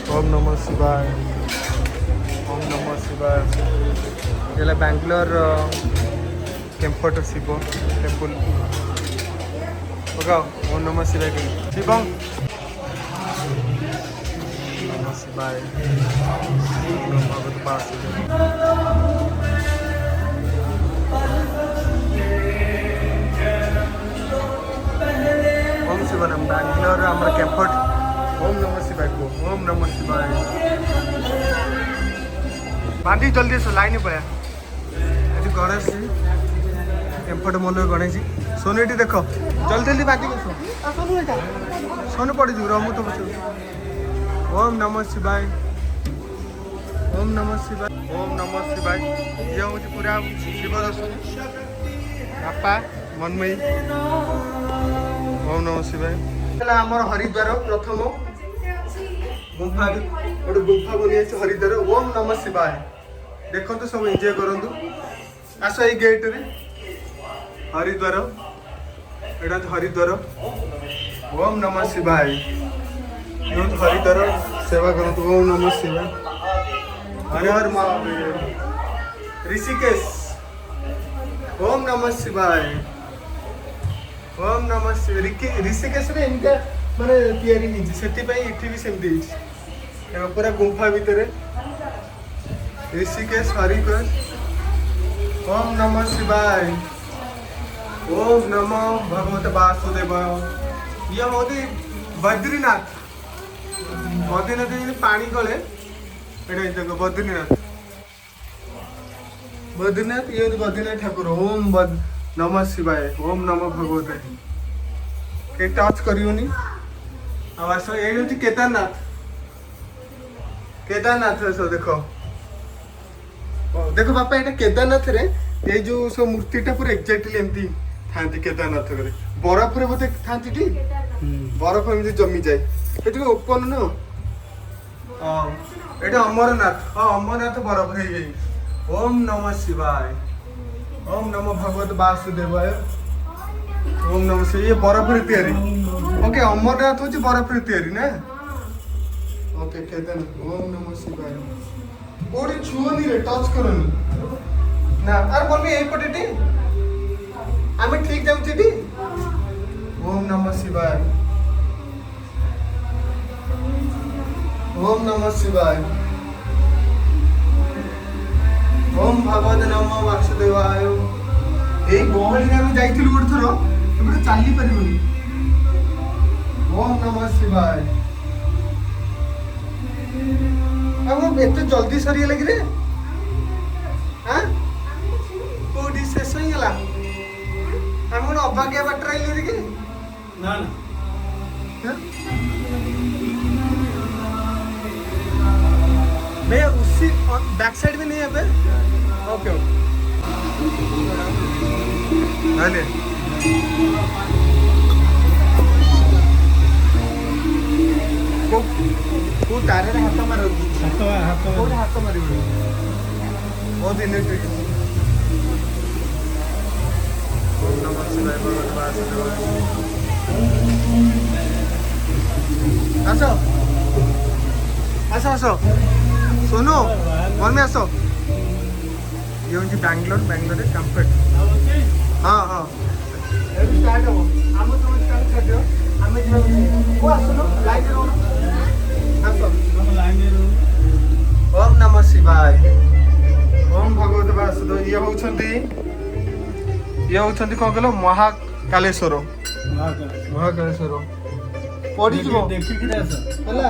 ओम नमः शिवाय। ओम नमः शिवाय। ये बैंगलोर केम्पट शिव टेम्पल ओके। ओम नमः शिवाय शिवम नमः शिवाय। ओम भगवत वासुदेव। ओम शिवनम बैंगलोर आमर केम्पट। ओम नमः शिवाय को ओम नमः शिवाय। बांधी जल्दी से लाइन पया ये गणेश जी केम्पट मल गणेश जी सोनू ये देख जल्दी जल्दी बांधी सोनू पड़ जू रमु तो ओम नमः शिवाय। ओम नमः शिवाय। ओम नमः शिवाय। ये हूँ पूरा शिव दर्शन बापा मनमयी। ओम नमः शिवाय। आमर हरिद्वार प्रथम गुंफा गोटे गुंफा बनी हरिद्वार। ओम नमः शिवाय। देखो तो सब एंजॉय करंतु आस ये गेट रे हरिद्वार एटा हरिद्वार। ओम नमः शिवाय। हरिद्वार सेवा करंतु। ओम नमः शिवाय। हर हर महादेव। ऋषिकेश ओम नमः शिवाय। ओम नमः शिवाय। ऋषिकेश रे इनका माने तैयारी नहीं सेति पई इठी भी सेमती पूरा गुंफा भितर ऋषिकेश हरिद्वार। ओम नमः शिवाय। ओम नमो भगवत वासुदेव। ये होती बद्रीनाथ बद्रीनाथ पानी गले देखो बद्रीनाथ बद्रीनाथ ये बद्रीनाथ ठाकुर। ओम नमः शिवाय। ओम नमः भगवते के टच करियोनी आवास ये हूँ केदारनाथ। केदारनाथ देखो देखो बापा ये केदारनाथ रे ये जो सब मूर्तिटा पूरा एक्जाक्टली एमती था केदारनाथ रे बरफ रे बोधे था बरफ एमती जमी जाए ये ओपन न ये अमरनाथ। हाँ अमरनाथ बरफ है। ओम नमः शिवाय। ओम नमो भगवत वासुदेवाय। ओम नमः शिवाय। ये बरफ रे तैयारी ओके अमरनाथ होची बरफ रे तैयारी ना ओके केदारनाथ। ओम नमः शिवाय। कोडी छुओनी रे टच करोनी ना आर बोलबी ए पटेटी आमे ठीक जाउची टी। ओम नमः शिवाय। ओम नमः शिवाय। ओम भगवत नमो वासुदेवाय। ए गहली आमे जाइथिलु गोटे थरो एबे चाली परिबनी। ओम नमः शिवाय। अब एते जल्दी सरी लगी रे हां कोडी शेष हो गला हम अभाग्य बाटर आइले कि ना ना मैं उसी बैक साइड में नहीं है बे ओके हाले को तारे हाथ मारो हाथ मारी बहुत इलेक्ट्रिक। ओम नमः शिवाय भगवत वासुदेवाय। आसो आसो आसो सोनो मन में आसो ये हूँ बैंगलोर बैंगलोर कंफर्ट। हाँ हाँ स्टार्ट हो आम तुम स्टार्ट कर दियो आम को आसो लाइन रो आसो लाइन रो। ओम नमः शिवाय। ओम भगवत वासुदेव। ये होउछंती कौन कहलो महाकालेश्वर महाकालेश्वर पड़ी जीवो देखि कि आस हला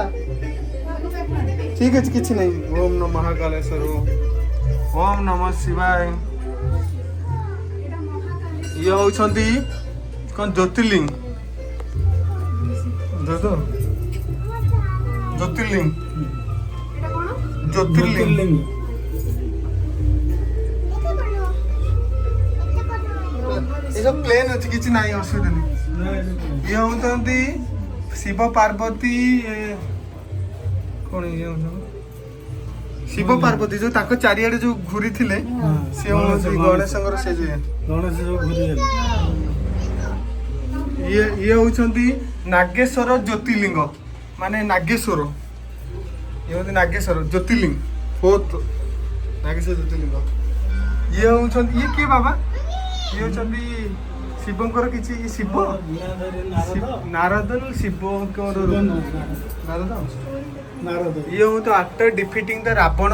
ठीक है किछि नहीं। ओम नमः महाकालेश्वर। ओम नमः शिवाय। ये होउछंती कौन ज्योतिर्लिंग ज्योतिर्लिंग ज्योतिर्लिंग ये सब प्लेन अच्छी किसी नहीं असुविधा नहीं। ये होती शिव पार्वती कौन ये शिव पार्वती जो ताको चारियाडे जो घूरी थिले से गणेशंकर से जे गणेश जो घूरी ये होउछंती नागेश्वर ज्योतिर्लिंग माने नागेश्वर ये होते नागेश्वर ज्योतिर्लिंग फोर्थ नागेश्वर ज्योतिर्लिंग ये होउछन ये के बाबा ये होचंदी शिवंकर किछि शिव नारद शिव नारद ये हूँ तो after defeating the Ravan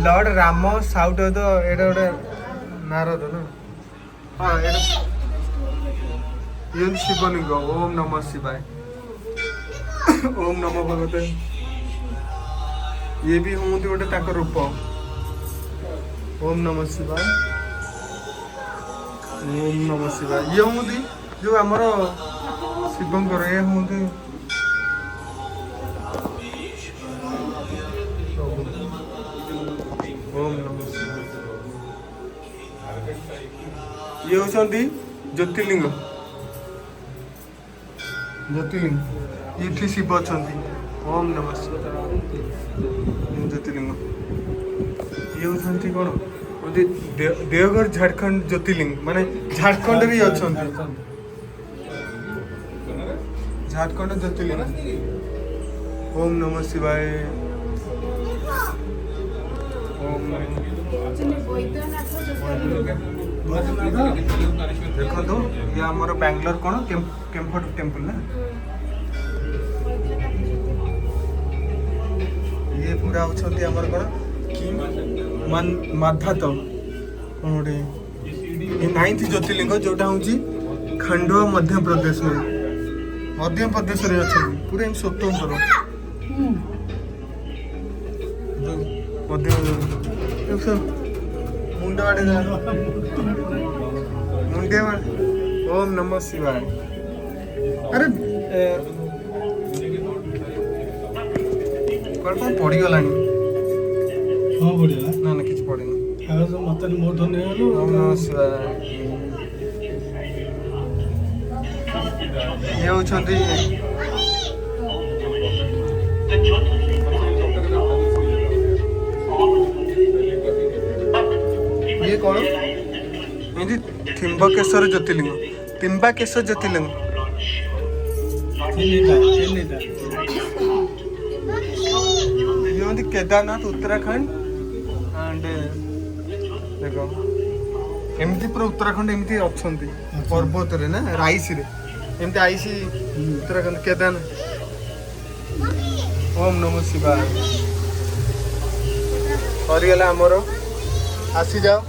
lord Ram shout the एटा गोटे नारद ना हाँ ये शिवलिंग ओम नमः शिवाय ओम नमो भगवते ये भी हूँ गोटे ताक रूप ओम नमः शिवाय ओम नमः शिवाय ये हूँ जो आमर शिवंकर ये हूँ ओम नमः शिवाय ये होचंदी ज्योतिर्लिंग ज्योतिर्लिंग ये शिव अच्छा ओम नमः शिवाय ज्योतिर्लिंग ये होचंदी कौन देवगढ़ झारखंड ज्योतिर्लिंग माने झारखंड रे अच्छा झारखंड ज्योतिर्लिंग ओम नमः शिवाय ओम देखो तो ये आमर बैंगलोर कौन केम्फोर्ट टेम्पल ना ये पूरा होचंती आमर कौन माधात गोटे ये 9th ज्योतिर्लिंग जोटा हूँ खंडवा मध्य प्रदेश में अच्छा पूरा स्वतंत्र मुंडे ओम नमः शिवाय अरे कौन पड़ी गलानी हाँ बढ़िया ना ना किसी पड़ी मत बहुत धन्यवाद ओम नमः शिवाय ये होचंदी ये कौन ये थिम्बकेश्वर ज्योतिर्लिंग तिम्बाकेश्वर ज्योतिर्लिंग ये होती केदारनाथ उत्तराखंड एंड देखो एमती पूरा उत्तराखंड एमती अच्छा पर्वत रे ना राइस रे एमती आईसी उत्तराखंड केदारनाथ ओम नमः शिवाय सरीगला आमर आसी जाओ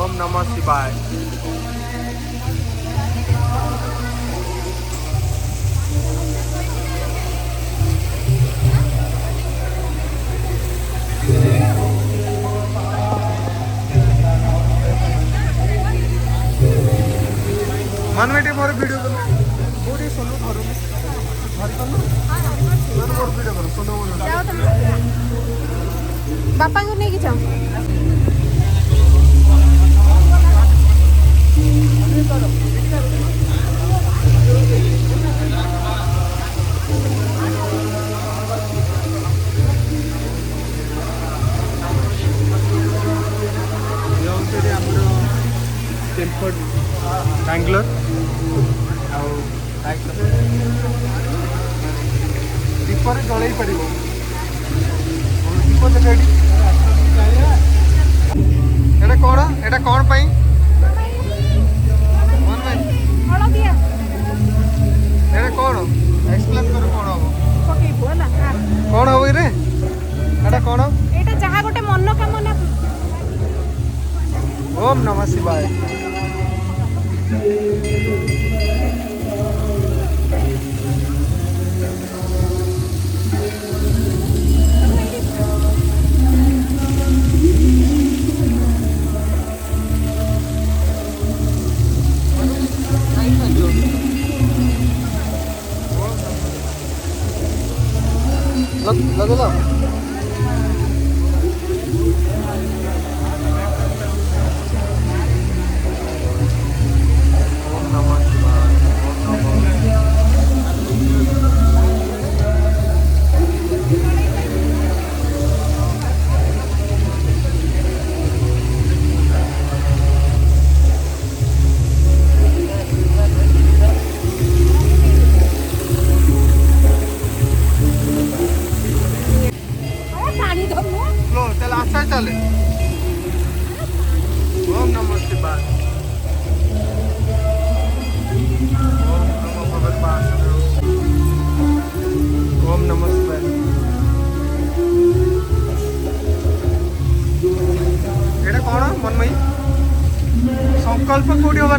ओम नमः शिवाय मन में मोर वीडियो कर बोडी सुनो घर में घर कर मन मोर वीडियो कर सुनो जाओ तुम बापा को नहीं जाओ बैंगलोर दीपर जल पार दीप देख एटा कौन एटा कौन पाई एटा कौन एक्सप्लेन कर कौन हम कौन हम रे एटा कौन एटा जहा गोटे मनोकामना ओम नमः शिवाय लगा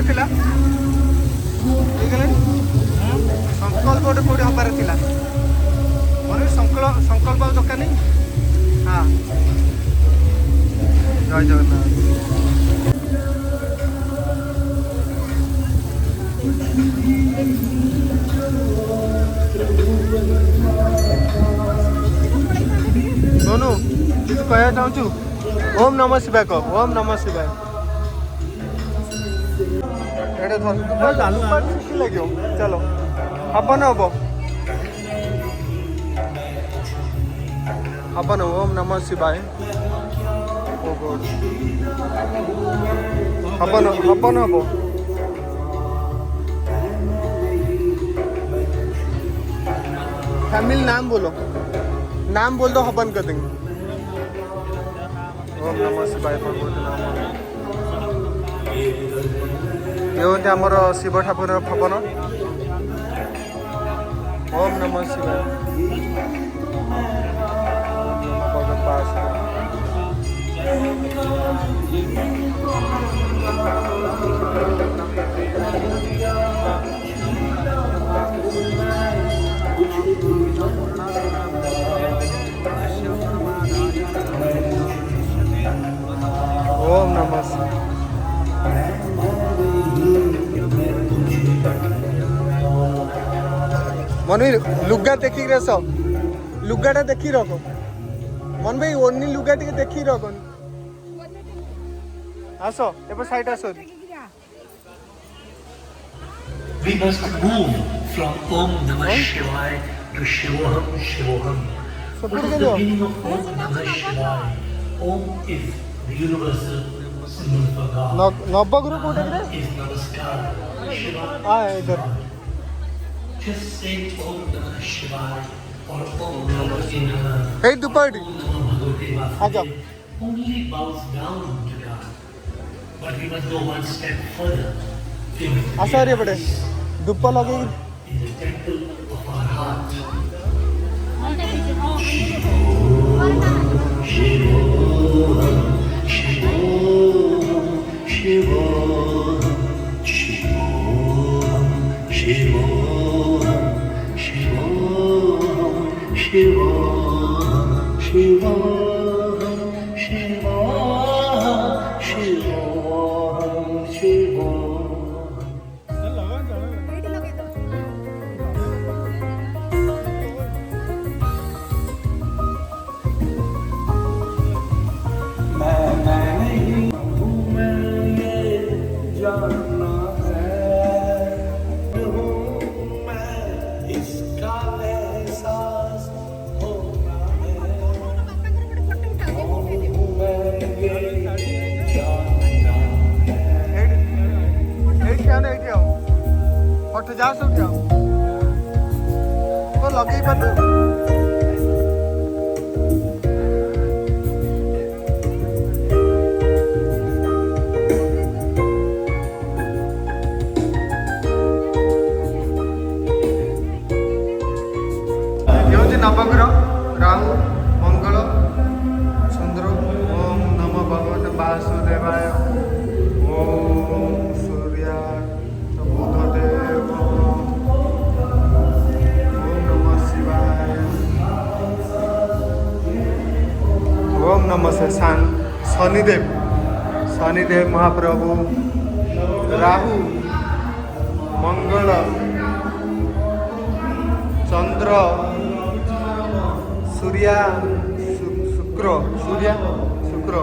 हबार थिला ହେଇଗଲାଣି संकल्प गोटे कौटे हबार थिला मन संकल्प दरकार नहीं हाँ जय जगन्नाथ सोनू किसी कहना चाहूँ ओम नमः शिवाय कह ओम नमः शिवाय एडे धर लगे चलो हबन हम हबन ओम नमः शिवाय ओ गॉड हबन हबन हम फैमिली नाम बोल दो हवन कर देंगे ओम नमः शिवाय भगवती नाम ये होते आमर शिव ठाकुर भवन ओम नमः शिवाय ओम नमः शिवाय मन लुगा देखी रस लुगाटा देखी रख मन भाई ओनी लुगा टे देखी रख आस ए साइड आस We must move from Om Namah Shivaya to Shivoham Shivoham. What is the meaning of Om Namah Shivaya? Om is the universal symbol for God. नवगुरु कोटे रे is Namaskar. Shiva. इधर Just say Om Namah Shivaya or Om Namah Shivaya. Hey दुपड़ी Om Namah Bhagavate आजा Vasudeva only bows down to God. But we must go one step further. We must आशा रे बड़े धूप लगे in the temple of our heart. फटो जा सब जाओ तो लगे पानु नवग्रह राहु मंगल चंद्र ओम नमः भगवते वासुदेवाय ओम सूर्या बुधदेव ओम नमः शिवाय ओम नमः शनिदेव महाप्रभु राहु मंगल चंद्र सूर्य शुक्र